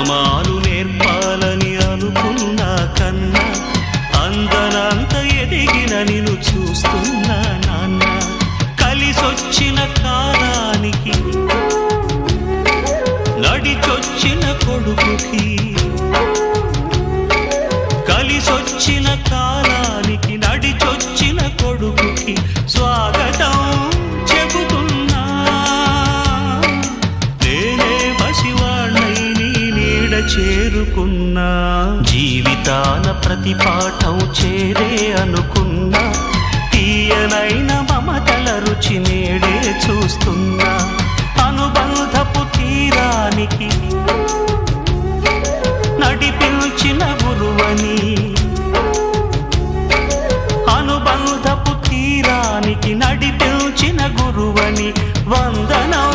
నియమాలు నేర్పాలని అనుకున్నా కన్నా అందనంత ఎదిగిన నిన్ను చూస్తున్నా నాన్న. కలిసొచ్చిన కాలానికి నడిచొచ్చిన కొడుకుకి, కలిసొచ్చిన కాలానికి నడిచొచ్చిన కొడుకుకి స్వాగతం చెబుతున్నా. నేనే పసివాణ్ణై నీ నీడ చేరుకున్నా. జీవితాన ప్రతి పాఠం చేరే అనుకున్నా. తీయనైన మమతల రుచి నేడే చూస్తున్నా. అనుబంధపు తీరానికి నడిపించిన గురువని, అనుబంధపు తీరానికి నడిపించిన గురువని వందనం